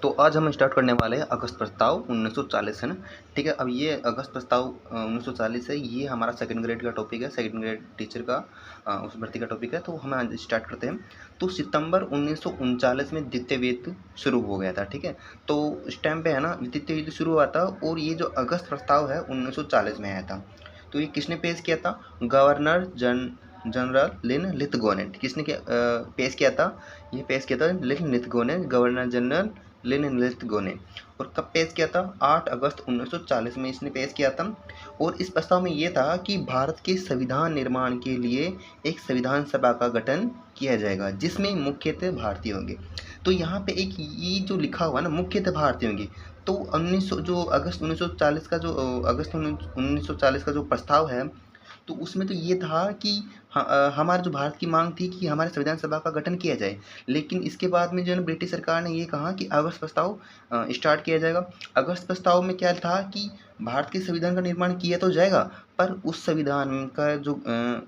तो आज हम स्टार्ट करने वाले हैं अगस्त प्रस्ताव 1940, है ना। ठीक है, अब ये अगस्त प्रस्ताव 1940 है, ये हमारा सेकंड ग्रेड का टॉपिक है, सेकंड ग्रेड टीचर का उस भर्ती का टॉपिक है। तो हम आज स्टार्ट करते हैं। तो सितंबर 1939 में द्वितीय युद्ध शुरू हो गया था। ठीक है, तो इस टाइम पे है ना द्वितीय युद्ध शुरू हुआ था, और ये जो अगस्त प्रस्ताव है 1940 में आया था। तो ये किसने पेश किया था? गवर्नर जनरल लिन लिथगो ने। किसने पेश किया था? ये पेश किया था लिन लिथगो ने, गवर्नर जनरल लिन लिथगो ने। और कब पेश किया था? 8 अगस्त 1940 में इसने पेश किया था। और इस प्रस्ताव में ये था कि भारत के संविधान निर्माण के लिए एक संविधान सभा का गठन किया जाएगा, जिसमें मुख्यतः भारतीय होंगे। तो यहाँ पे एक ये जो लिखा हुआ ना, मुख्यतः भारतीय होंगे। तो 1940 का जो अगस्त 1940 का जो प्रस्ताव है, तो उसमें तो ये था कि हमारे जो भारत की मांग थी कि हमारे संविधान सभा का गठन किया जाए। लेकिन इसके बाद में जो है ब्रिटिश सरकार ने ये कहा कि अगस्त प्रस्ताव स्टार्ट किया जाएगा। अगस्त प्रस्ताव में क्या था कि भारत के संविधान का निर्माण किया तो जाएगा, पर उस संविधान का जो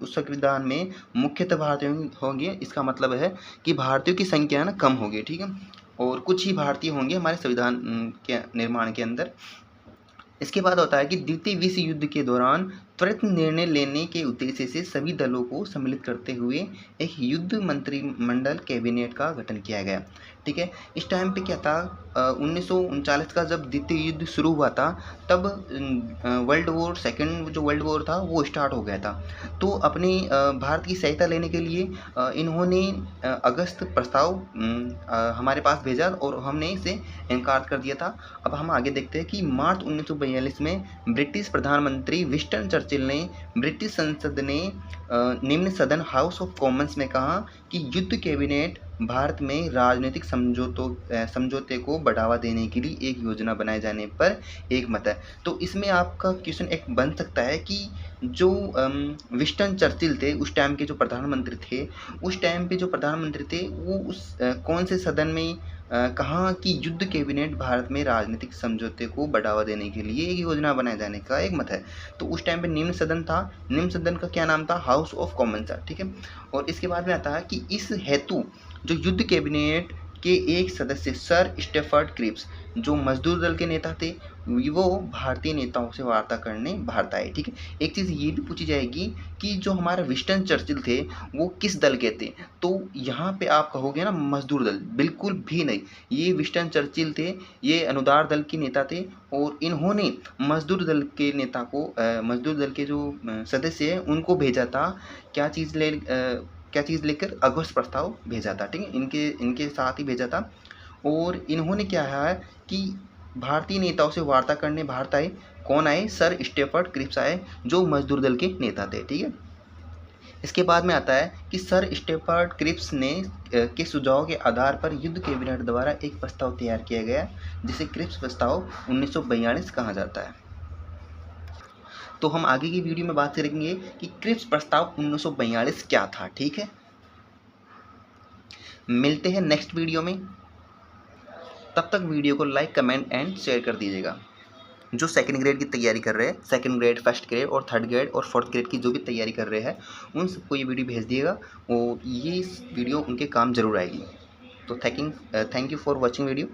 उस संविधान में मुख्यतः भारतीय होंगे। इसका मतलब है कि भारतीयों की संख्या ना कम होगी। ठीक है, और कुछ ही भारतीय होंगे हमारे संविधान के निर्माण के अंदर। इसके बाद होता है कि द्वितीय विश्व युद्ध के दौरान त्वरित निर्णय लेने के उद्देश्य से सभी दलों को सम्मिलित करते हुए एक युद्ध मंत्रिमंडल कैबिनेट का गठन किया गया। ठीक है, इस टाइम पे क्या था, 1939 का जब द्वितीय युद्ध शुरू हुआ था, तब जो वर्ल्ड वॉर था वो स्टार्ट हो गया था। तो अपने भारत की सहायता लेने के लिए इन्होंने अगस्त प्रस्ताव हमारे पास भेजा, और हमने इसे इनकार कर दिया था। अब हम आगे देखते हैं कि मार्च 1942 में ब्रिटिश प्रधानमंत्री विंस्टन चर्चिल ने ब्रिटिश संसद ने निम्न सदन हाउस ऑफ कॉमन्स में कहा कि युद्ध कैबिनेट भारत में राजनीतिक समझौते को बढ़ावा देने के लिए एक योजना बनाए जाने पर एक मत है। तो इसमें आपका क्वेश्चन एक बन सकता है कि जो विंस्टन चर्चिल थे उस टाइम के जो प्रधानमंत्री थे, उस टाइम पे जो प्रधानमंत्री थे वो उस कौन से सदन में कहा कि युद्ध कैबिनेट भारत में राजनीतिक समझौते को बढ़ावा देने के लिए एक योजना बनाए जाने का एक मत है। तो उस टाइम पे निम्न सदन था, निम्न सदन का क्या नाम था? हाउस ऑफ कॉमन्स था। ठीक है, और इसके बाद में आता है कि इस हेतु जो युद्ध कैबिनेट के एक सदस्य सर स्टेफर्ड क्रिप्स, जो मजदूर दल के नेता थे, वो भारतीय नेताओं से वार्ता करने भारत आए। ठीक है, एक चीज़ ये भी पूछी जाएगी कि जो हमारे विंस्टन चर्चिल थे वो किस दल के थे? तो यहाँ पे आप कहोगे ना मजदूर दल, बिल्कुल भी नहीं। ये विंस्टन चर्चिल थे, ये अनुदार दल के नेता थे, और इन्होंने मजदूर दल के नेता को मजदूर दल के जो सदस्य हैं उनको भेजा था। क्या चीज़ लेकर? अगस्त प्रस्ताव भेजा था। ठीक है, इनके साथ ही भेजा था। और इन्होंने क्या है कि भारतीय नेताओं से वार्ता करने भारत आए। कौन आए? सर स्टेफर्ड क्रिप्स आए, जो मजदूर दल के नेता थे। ठीक है, इसके बाद में आता है कि सर स्टेफर्ड क्रिप्स ने के सुझाव के आधार पर युद्ध कैबिनेट द्वारा एक प्रस्ताव तैयार किया गया, जिसे क्रिप्स प्रस्ताव 1942 कहा जाता है। तो हम आगे की वीडियो में बात करेंगे कि क्रिप्स प्रस्ताव 1942 क्या था। ठीक है, मिलते हैं नेक्स्ट वीडियो में। तब तक वीडियो को लाइक, कमेंट एंड शेयर कर दीजिएगा। जो सेकंड ग्रेड की तैयारी कर रहे हैं, सेकंड ग्रेड, फर्स्ट ग्रेड और थर्ड ग्रेड और फोर्थ ग्रेड की जो भी तैयारी कर रहे हैं, उन सबको ये वीडियो भेज दिएगा, और ये वीडियो उनके काम जरूर आएगी। तो thank you for watching video.